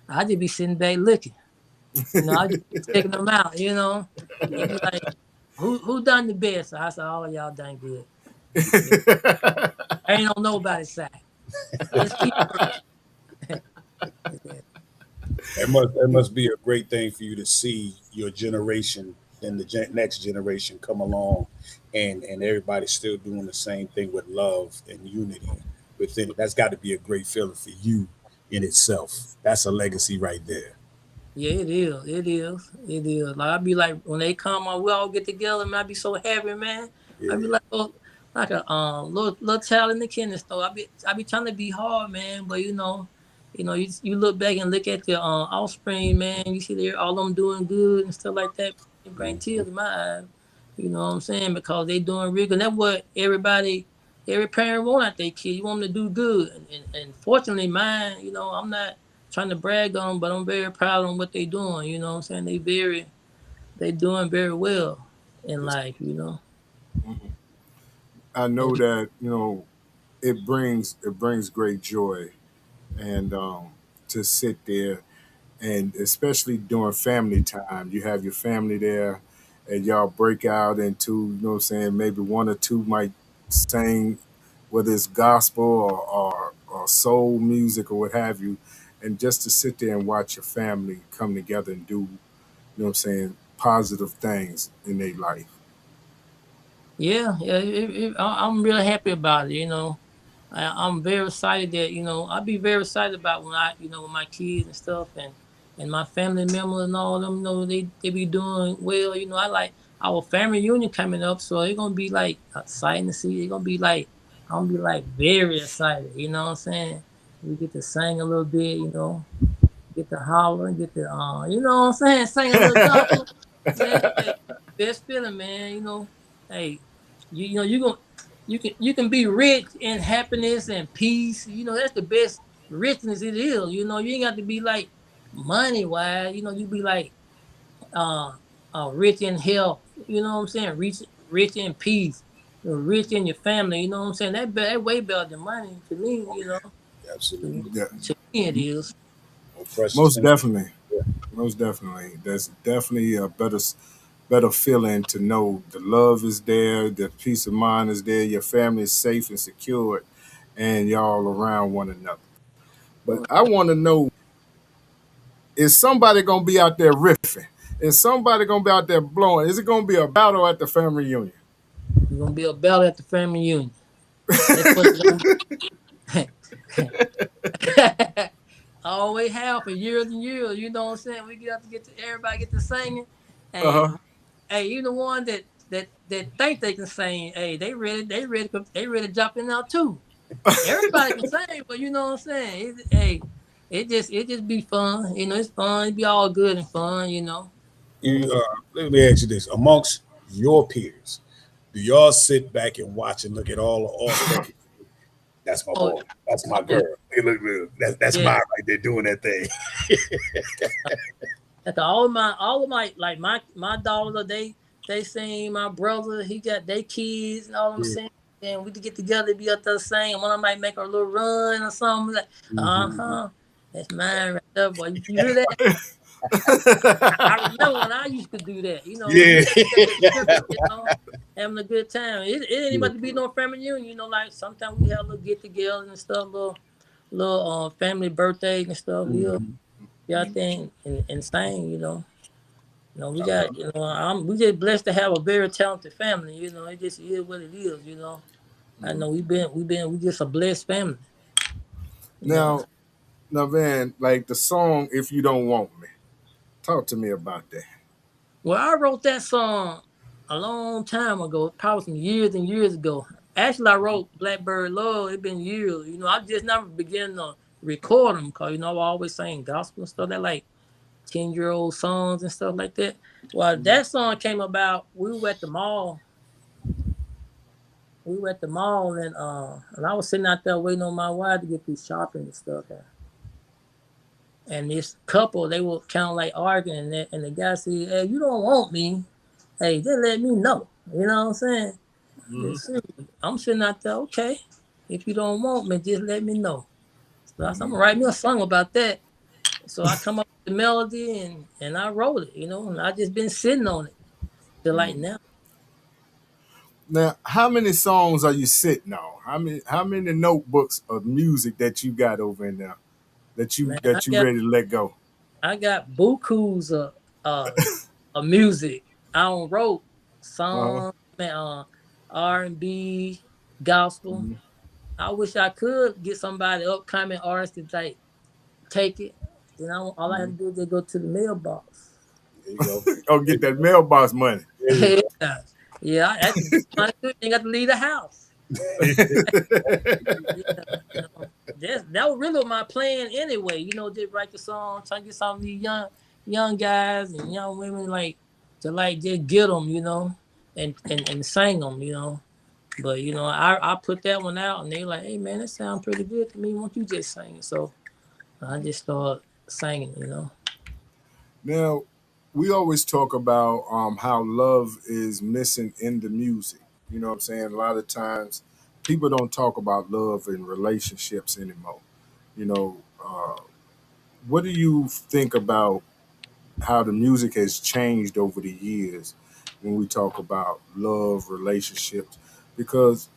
Speaker 7: I just be sitting back looking. I just be checking them out. They be like, "Who done the best?" I said, "All y'all done good. Yeah, I ain't on nobody's side. Let's keep working." Yeah.
Speaker 4: It must be a great thing for you to see your generation and the next generation come along, and everybody's still doing the same thing with love and unity within it. That's got to be a great feeling for you in itself. That's a legacy right there.
Speaker 7: Yeah, it is. It is. It is. Like I be like when they come on, we all get together, man. I be so happy, man. I be
Speaker 4: Yeah,
Speaker 7: like, oh, like a little child in the candy store. I be trying to be hard, man. But you look back and look at your offspring, man. You see they all them doing good and stuff like that. It bring tears to my eyes. You know what I'm saying? Because they doing real good. And that's what every parent want out their kid. You want them to do good. And fortunately, mine, I'm not trying to brag on them, but I'm very proud of what they doing. You know what I'm saying? They doing very well in life.
Speaker 6: I know that it brings great joy and to sit there and especially during family time, you have your family there and y'all break out into, what I'm saying, maybe one or two might sing, whether it's gospel or soul music or what have you, and just to sit there and watch your family come together and do, what I'm saying, positive things in their life.
Speaker 7: Yeah, yeah. I'm really happy about it. I'm very excited that I'll be very excited about when with my kids and stuff and my family members and all them. They be doing well. I like our family reunion coming up, so it's gonna be like exciting to see. It's gonna be like I'm gonna be like very excited. You know what I'm saying? We get to sing a little bit. Get to holler and get to you know what I'm saying? Sing a little gospel. Man, hey, best feeling, man. Hey, you can be rich in happiness and peace. That's the best richness it is. You ain't got to be like money wise. You be like uh rich in health. You know what I'm saying? Rich in peace. Rich in your family. You know what I'm saying? That way better than money to me. To,
Speaker 4: absolutely.
Speaker 6: Yeah,
Speaker 7: to me it is.
Speaker 4: No precious
Speaker 6: most
Speaker 4: thing.
Speaker 6: definitely. Most definitely. There's definitely a better feeling to know the love is there, the peace of mind is there, your family is safe and secured, and y'all around one another. But I want to know, is somebody gonna be out there riffing? Is somebody gonna be out there blowing? Is it gonna be a battle at the family reunion?
Speaker 7: It's gonna be a battle at the family reunion. That's what it's gonna be. I always have for years and years. You know what I'm saying? We get to everybody get to singing. Hey,
Speaker 6: Uh-huh.
Speaker 7: hey, you the one that that think they can sing, hey, they ready to jump in now too. Everybody can sing, but you know what I'm saying? It just be fun. You know, it's fun. It be all good and fun. You know.
Speaker 4: Let me ask you this: amongst your peers, do y'all sit back and watch and look at all the artists? That's my
Speaker 7: Oh
Speaker 4: boy. That's my
Speaker 7: yeah,
Speaker 4: girl. Hey, look. That's
Speaker 7: yeah.
Speaker 4: mine right there doing that thing.
Speaker 7: Like all of my like my daughter, they sing. My brother, he got they kids and all them
Speaker 4: Yeah.
Speaker 7: sing. And we get together, be up there singing. One of them might make a little run or something. Like,
Speaker 4: Mhm.
Speaker 7: that's mine right there, boy. You hear that? I remember when I used to do that. You know, we
Speaker 4: Yeah.
Speaker 7: get together, tripping, you know, having a good time. It ain't
Speaker 4: Yeah.
Speaker 7: about to be no family reunion. You know, like sometimes we have a little get together and stuff, little family birthdays and stuff. We'll
Speaker 4: Mhm.
Speaker 7: be out there and sing. You know, we
Speaker 4: I love
Speaker 7: got, you know, we just blessed to have a very talented family. You know, it just is what it is. You know, I know we just a blessed family. You know,
Speaker 6: Now, man, like the song "If You Don't Want Me," talk to me about that.
Speaker 7: well, I wrote that song a long time ago, probably some years and years ago. Actually, I wrote Blackbird Love. It's been years. You know, I just never began to record them because, you know, I always sang gospel and stuff. That like 10-year-old songs and stuff like that. Well, that song came about, we were at the mall. We were at the mall and I was sitting out there waiting on my wife to get through shopping and stuff. And this couple, they were kind of like arguing, and the guy said, "Hey, you don't want me. Hey, just let me know." You know what I'm saying? I'm sitting out there, okay. If you don't want me, just let me know. So I said, I'm gonna write me a song about that. So I come up with the melody and I wrote it, you know, and I just been sitting on it till like now.
Speaker 6: Now, how many songs are you sitting on? How many notebooks of music that you got over in there that you
Speaker 7: Man,
Speaker 6: that you ready to let go?
Speaker 7: I got bukus uh of music. I don't wrote
Speaker 6: Uh-huh.
Speaker 7: songs, man, R&B, gospel.
Speaker 6: Mhm.
Speaker 7: I wish I could get somebody upcoming artist to like take it. You know, all I have to do is just go to the mailbox.
Speaker 4: There you go.
Speaker 6: Go get that mailbox money.
Speaker 4: There you go.
Speaker 7: Yeah, yeah. I ain't got to leave the house. Yeah, you know, that was really my plan anyway. You know, just write the song, try to get some of these young guys and young women like to like just get them, you know, and sing them, you know. But you know, I put that one out and they like, hey man, that sounds pretty good to me. Won't you just sing it? So I just started singing, you know.
Speaker 6: Now, we always talk about how love is missing in the music. You know what I'm saying? A lot of times, people don't talk about love in relationships anymore. You know, what do you think about how the music has changed over the years when we talk about love, relationships? Because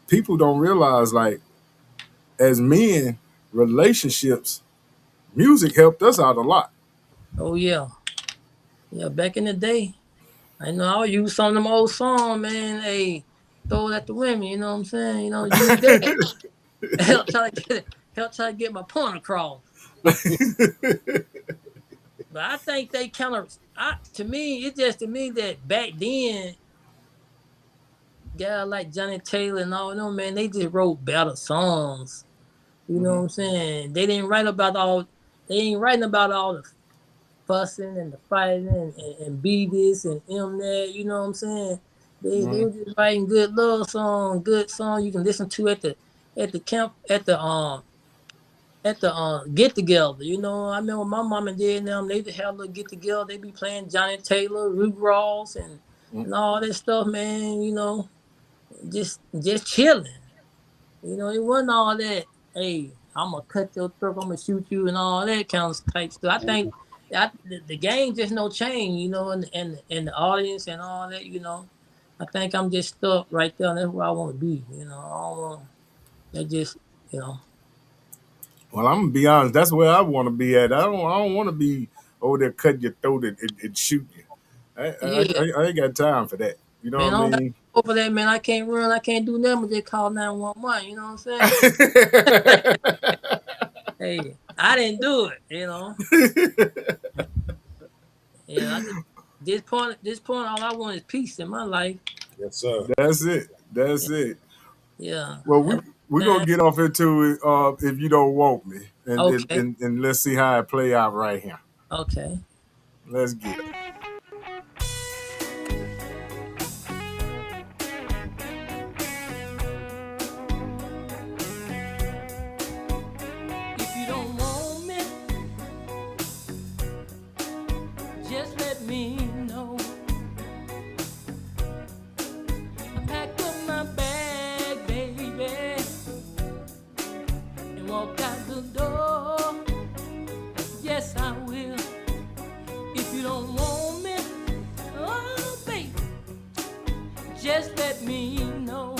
Speaker 6: people don't realize, like, as men, relationships, music helped us out a lot.
Speaker 7: Oh yeah, yeah. Back in the day, I know I'll use some of them old songs, man. Hey, throw it at the women. You know what I'm saying? You know, use that. Help try to get my point across. But I think they kind of, to me, it's just to me that back then, guys like Johnny Taylor and all them, man, they just wrote better songs. You know what
Speaker 6: Mhm,
Speaker 7: I'm saying? They ain't writing about all the fussing and the fighting and be this and M that. You know what I'm saying? They
Speaker 6: mhm,
Speaker 7: were just writing good love song, good song you can listen to at the camp at the get together. You know, I remember my mom and dad and them, they just have a little get together. They be playing Johnny Taylor, Rick Ross,
Speaker 6: mhm,
Speaker 7: and all that stuff, man. You know, just chilling. You know, it wasn't all that. Hey, I'm gonna cut your throat. I'm gonna shoot you, and all that kind of type stuff. I think the game just no change. You know, and the audience and all that. You know, I think I'm just stuck right there. And that's where I want to be. You know, I don't want that just you know.
Speaker 6: Well, I'm gonna be honest. That's where I want to be at. I don't want to be over there cutting your throat and shooting you.
Speaker 7: Yeah,
Speaker 6: I ain't got time for that. You know
Speaker 7: man,
Speaker 6: what
Speaker 7: I
Speaker 6: I
Speaker 7: don't got
Speaker 6: mean?
Speaker 7: over that, man. I can't run. I can't do nothing but just call 911. You know what I'm saying? Hey, I didn't do it. You know. Yeah, this point, all I want is peace in my life.
Speaker 4: Yes, sir.
Speaker 6: That's it. That's it.
Speaker 7: Yeah.
Speaker 6: Well, we're gonna get off into it. If you don't want me, and,
Speaker 7: Okay.
Speaker 6: and let's see how it play out right here.
Speaker 7: Okay.
Speaker 6: Let's get it.
Speaker 7: If you don't want me, just let me know. I pack up my bag, baby, and walk out the door. Yes, I will. If you don't want me, oh baby, just let me know.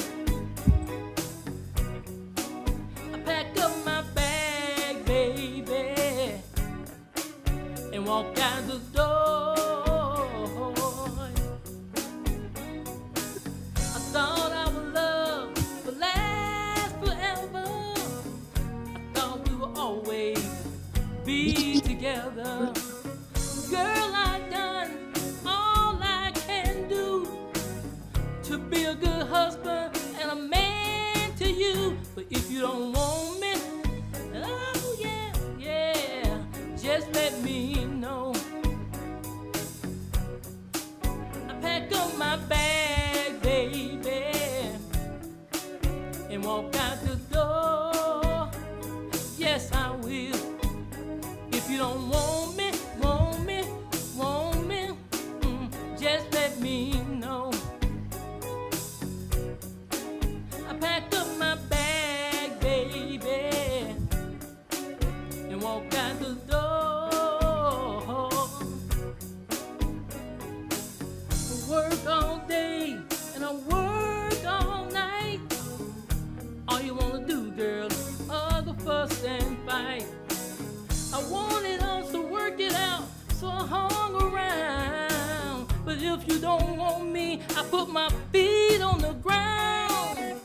Speaker 7: I pack up my bag, baby, and walk out the door. I thought our love would last forever. I thought we would always be together. Girl, I've done all I can do to be a good husband and a man to you. But if you don't want me, oh yeah, yeah, just let me know. I pack up my bag, baby, and walk out the door. Yes, I will. If you don't want me, just let me know. I packed up my bag, baby, and walk out the door. I work all day and I work all night. All you wanna do, girl, is argue, fuss, and fight. I wanted us to work it out, so I hung around. But if you don't want me, I put my feet on the ground.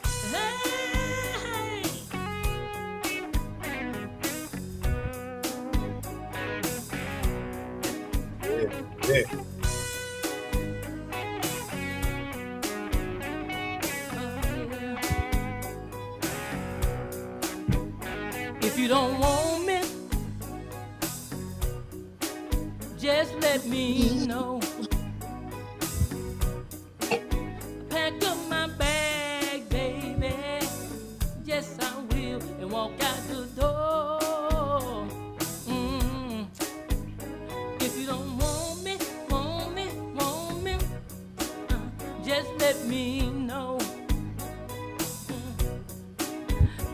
Speaker 7: Hey.
Speaker 4: Yeah.
Speaker 7: If you don't want me, just let me know. Pack up my bag, baby. Yes, I will, and walk out the door. If you don't want me, just let me know.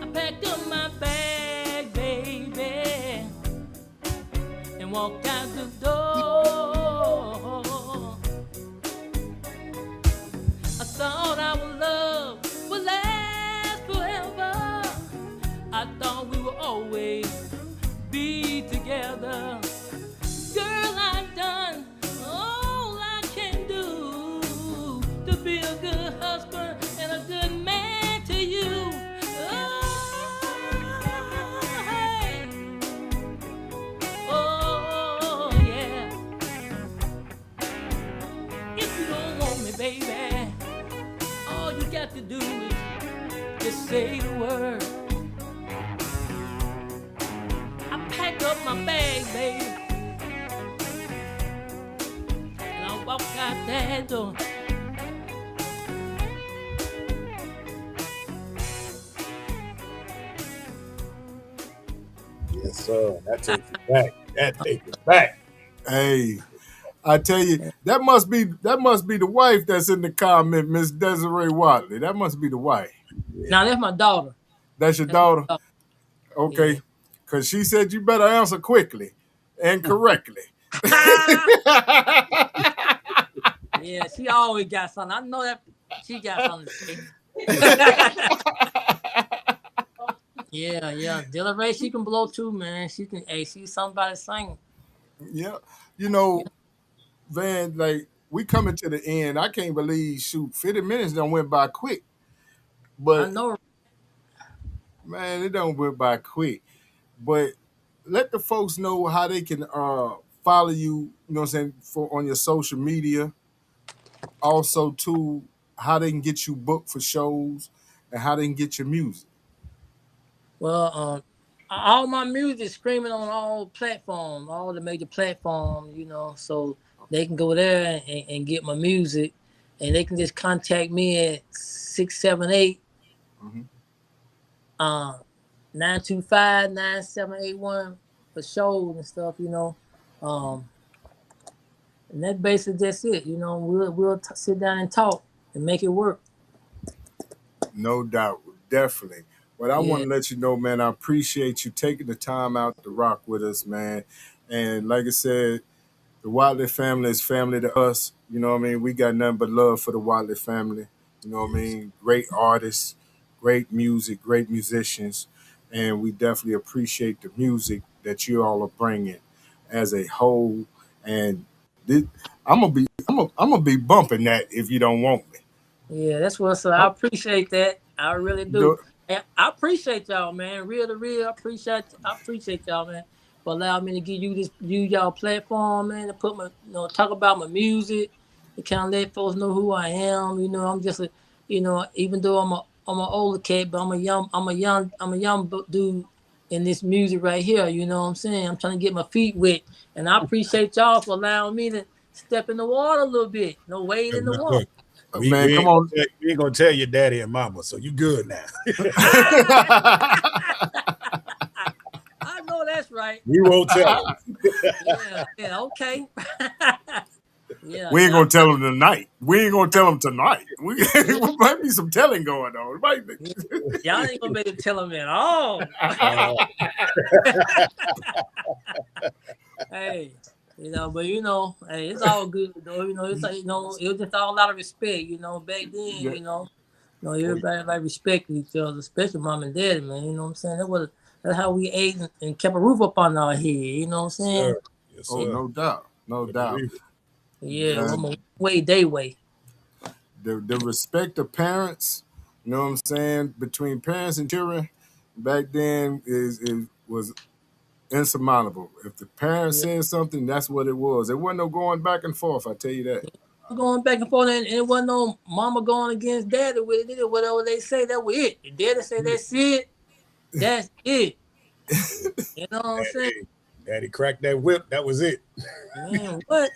Speaker 7: I packed up my bag, baby, and walked out the door. I thought our love would last forever. I thought we would always be together. Girl, I've done all I can do to be a good husband and a good man to you. Baby, all you got to do is just say the word. I pack up my bag, baby, and I walk out that door.
Speaker 4: Yes, sir. That takes it back. That takes it back.
Speaker 6: Hey, I tell you, that must be the wife that's in the comment, Miss Desiree Whatley. That must be the wife.
Speaker 7: Now that's my daughter.
Speaker 6: That's your daughter? Okay.
Speaker 7: Yeah.
Speaker 6: Because she said you better answer quickly and correctly.
Speaker 7: Yeah, she always got something. I know that she got something to say. Yeah. Desiree, she can blow too, man. She can. Hey, she's somebody singing.
Speaker 6: Yeah. You know, Van, like, we coming to the end. I can't believe, 50 minutes done went by quick. But
Speaker 7: I know.
Speaker 6: Man, it done went by quick. But let the folks know how they can follow you, you know what I'm saying, on your social media. Also, too, how they can get you booked for shows and how they can get your music.
Speaker 7: Well, all my music is streaming on all platforms, all the major platforms, so they can go there and get my music, and they can just contact me at 678
Speaker 6: Mhm.
Speaker 7: 925-9781 for shows and stuff. Um, and that's basically just it. We'll sit down and talk and make it work.
Speaker 6: No doubt, definitely. But I want
Speaker 7: Yeah,
Speaker 6: to let you know, man, I appreciate you taking the time out to rock with us, man. And like I said, the Whatley family is family to us. You know what I mean? We got nothing but love for the Whatley family. You know what I mean? Great artists, great music, great musicians. And we definitely appreciate the music that you all are bringing as a whole. And this, I'm gonna be bumping that if you don't want me.
Speaker 7: yeah, that's what's up. I
Speaker 6: Oh,
Speaker 7: appreciate that. I really do.
Speaker 6: no,
Speaker 7: And I appreciate y'all, man. Real to real, I appreciate y'all, man, for allowing me to use y'all platform, man, to put talk about my music, to kind of let folks know who I am. I'm just even though I'm an older cat, but I'm a young dude in this music right here. You know what I'm saying? I'm trying to get my feet wet, and I appreciate y'all for allowing me to step in the water a little bit. No wade in the water.
Speaker 4: Look, we,
Speaker 6: man,
Speaker 4: we,
Speaker 6: come
Speaker 4: ain't
Speaker 6: on.
Speaker 4: gonna tell, we ain't gonna tell your daddy and mama, so you good now.
Speaker 7: I know that's right.
Speaker 4: We won't tell them.
Speaker 7: Yeah, okay. Yeah,
Speaker 6: We ain't
Speaker 7: yeah,
Speaker 6: gonna tell them tonight. We ain't gonna tell them tonight. We
Speaker 7: yeah,
Speaker 6: might be some telling going on. It might be.
Speaker 7: yeah. Y'all ain't gonna be able to tell them at all.
Speaker 4: Uh,
Speaker 7: Hey, but hey, it's all good though. It's like it was just all out of respect. Back then,
Speaker 6: Yeah.
Speaker 7: everybody like respected each other, especially mom and daddy, man. You know what I'm saying? That's how we ate and kept a roof up on our head. You know what I'm saying?
Speaker 4: sir. Yes,
Speaker 6: Oh,
Speaker 4: sir.
Speaker 6: no doubt, no
Speaker 4: I
Speaker 6: doubt.
Speaker 4: believe it.
Speaker 7: Yeah,
Speaker 6: Uh,
Speaker 7: I'm a way they way.
Speaker 6: the respect of parents, you know what I'm saying, between parents and children, back then is was insurmountable. If the parents
Speaker 7: Yeah.
Speaker 6: said something, that's what it was. There wasn't no going back and forth. I tell you that.
Speaker 7: Going back and forth, and it wasn't no mama going against daddy with it. Whatever they say, that was it. If daddy say that's it, that's it. You know what I'm saying?
Speaker 4: Daddy, daddy cracked that whip. That was it.
Speaker 7: Man, what?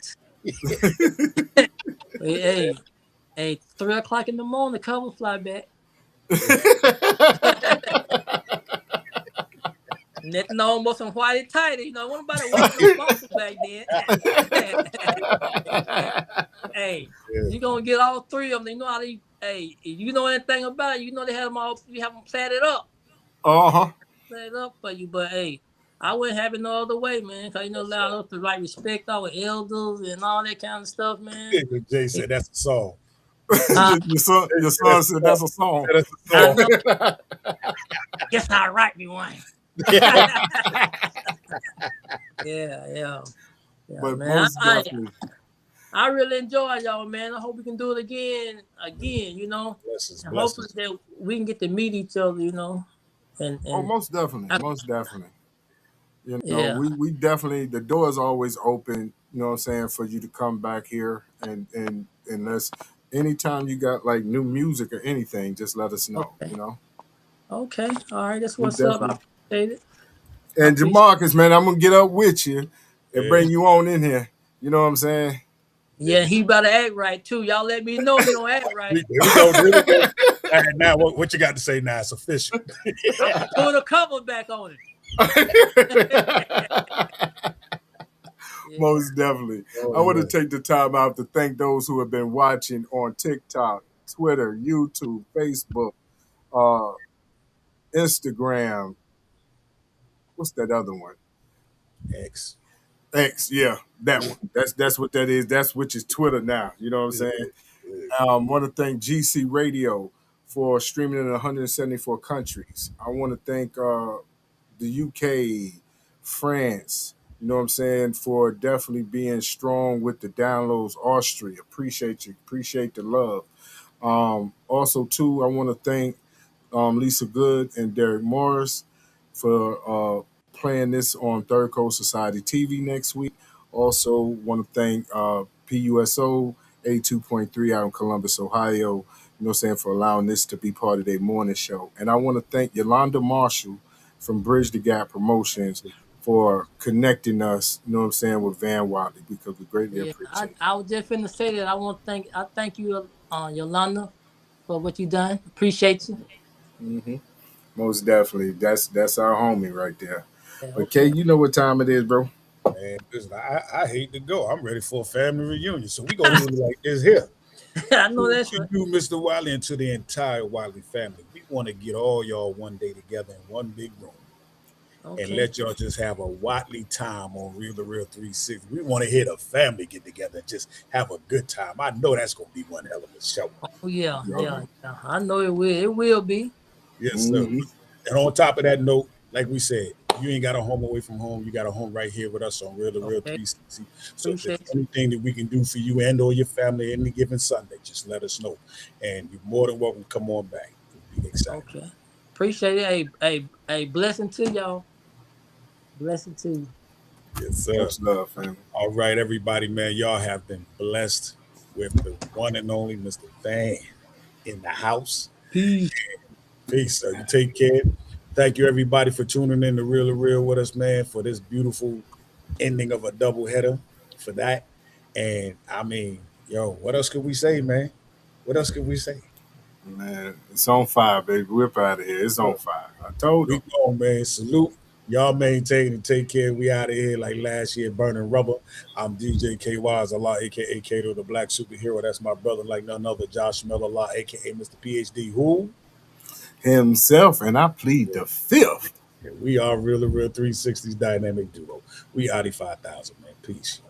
Speaker 7: Hey, hey, 3 o'clock in the morning, the cover fly back. Nothing almost some whitey tighty. Wasn't nobody wearing no boxes back then. Hey,
Speaker 4: Yeah.
Speaker 7: you gonna get all three of them. You know how they. Hey, if you know anything about it, they have them all. You have them platted up.
Speaker 6: Uh-huh.
Speaker 7: Set up for you. But hey, I wouldn't have it no other way, man. Cause allow us to respect our elders and all that kind of stuff, man.
Speaker 4: Jay said that's a song.
Speaker 7: Uh,
Speaker 6: Your son said that's a song.
Speaker 4: That's a
Speaker 7: I
Speaker 4: song.
Speaker 7: know. Guess I'll write me one. Yeah,
Speaker 6: But
Speaker 7: man.
Speaker 6: most definitely.
Speaker 7: I really enjoy y'all, man. I hope we can do it again.
Speaker 4: Blessings,
Speaker 7: And hopefully
Speaker 4: blessings.
Speaker 7: that we can get to meet each other, and
Speaker 6: Oh,
Speaker 7: and
Speaker 6: most definitely.
Speaker 7: I,
Speaker 6: Most definitely.
Speaker 7: yeah,
Speaker 6: We definitely, the door is always open, you know what I'm saying, for you to come back here and let's, anytime you got like new music or anything, just let us
Speaker 7: okay,
Speaker 6: know.
Speaker 7: okay, all right. That's
Speaker 6: We
Speaker 7: what's up. I
Speaker 6: definitely.
Speaker 7: appreciate it. I
Speaker 6: And
Speaker 7: appreciate.
Speaker 6: Jamarcus, man, I'm gonna get up with you and
Speaker 4: Yeah.
Speaker 6: bring you on in here. You know what I'm saying?
Speaker 7: Yeah, he better act right too. Y'all let me know he don't act right.
Speaker 4: Here we go. Here we go. All right, now what you got to say now? It's official.
Speaker 7: I'm putting a cover back on it. Yeah.
Speaker 6: Most definitely. I
Speaker 4: Oh,
Speaker 6: want to
Speaker 4: man.
Speaker 6: take the time out to thank those who have been watching on TikTok, Twitter, YouTube, Facebook, uh, Instagram. What's that other one?
Speaker 4: X.
Speaker 6: X, yeah, that one. That's what that is. That's which is Twitter now. You know what I'm
Speaker 4: Yeah,
Speaker 6: saying?
Speaker 4: yeah.
Speaker 6: Want to thank GC Radio for streaming in 174 countries. I want to thank the UK, France. You know what I'm saying, for definitely being strong with the downloads. Austria, appreciate you. Appreciate the love. Also, too, I want to thank Lisa Good and Derek Morris for playing this on Third Coast Society TV next week. Also, want to thank PUSO 82.3 out in Columbus, Ohio. You know what I'm saying, for allowing this to be part of their morning show. And I want to thank Yolanda Marshall from Bridge the Gap Promotions for connecting us, you know what I'm saying, with Van Whatley, because we greatly
Speaker 7: Yeah,
Speaker 6: appreciate it.
Speaker 7: I was just finna say that. I thank you, Yolanda, for what you done. Appreciate you.
Speaker 6: Most definitely. That's our homie right there.
Speaker 7: Yeah,
Speaker 6: But Kay,
Speaker 7: okay.
Speaker 6: you know what time it is, bro.
Speaker 4: Man, listen, I hate to go. I'm ready for a family reunion. So we gonna do it like this here.
Speaker 7: I know
Speaker 4: To
Speaker 7: that's right.
Speaker 4: you, Mr. Wiley, and to the entire Wiley family, we want to get all y'all one day together in one big room and
Speaker 7: Okay.
Speaker 4: let y'all just have a Whatley time on Real to Real 360. We want to hit a family get together and just have a good time. I know that's gonna be one hell of a show.
Speaker 7: Oh yeah,
Speaker 6: Yo.
Speaker 7: yeah. I know it will. It will be.
Speaker 4: Yes, sir.
Speaker 6: hmm
Speaker 4: And on top of that note, like we said, you ain't got a home away from home. You got a home right here with us on Real to Real
Speaker 7: Okay.
Speaker 4: 360. So if there's
Speaker 7: Appreciate you.
Speaker 4: anything that we can do for you and or your family any given Sunday, just let us know. And you're more than welcome to come on back. We'll be excited.
Speaker 7: Okay. Appreciate it. A blessing to y'all. Blessing to you.
Speaker 4: Yes, sir.
Speaker 6: Much love, family.
Speaker 4: All right, everybody, man. Y'all have been blessed with the one and only Mr. Van in the house.
Speaker 7: Peace.
Speaker 4: Peace, sir. You take care. Thank you, everybody, for tuning in to Real to Real with us, man, for this beautiful ending of a doubleheader for that. And I mean, yo, what else could we say, man? What else could we say?
Speaker 6: Man, it's on fire, baby. We're out of here. It's on fire. I told
Speaker 4: We
Speaker 6: them.
Speaker 4: go, man. Salute. Y'all maintain and take care. We out of here like last year, burning rubber. I'm DJ K Wise Allah, aka Kato, the Black Superhero. That's my brother, like none other, Josh Miller Allah, aka Mr. PhD. Who?
Speaker 6: Himself, and I plead the fifth.
Speaker 4: Yeah, we are Real to Real 360's dynamic duo. We Audi 5000, man. Peace.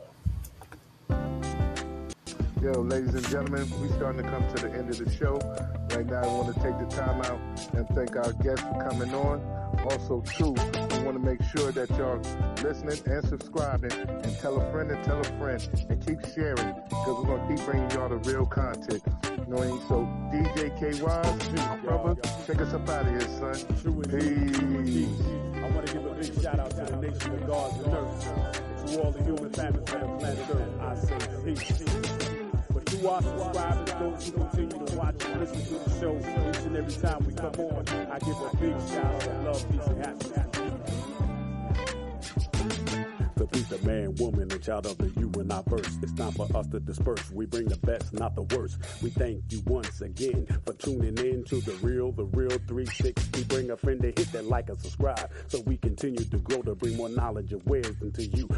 Speaker 1: Yo, ladies and gentlemen, we starting to come to the end of the show. Right now, I want to take the time out and thank our guests for coming on. Also, too, we want to make sure that y'all listening and subscribing and tell a friend and keep sharing because we're going to keep bringing y'all the real content. You know what I mean? So, DJ KY, my brother, take us up out of here, son. Peace.
Speaker 3: I want to give a big shout out to the nation of gods and earth. To all the human families of the planet Earth, I say peace. But to our subscribers, those who continue to watch and listen to the show each and every time we come on, I give a big shout out of love, peace, and happiness. To please the man, woman, and child of the you and I verse. It's time for us to disperse. We bring the best, not the worst. We thank you once again for tuning in to the Real 360. Bring a friend to hit that like and subscribe so we continue to grow to bring more knowledge and wisdom to you.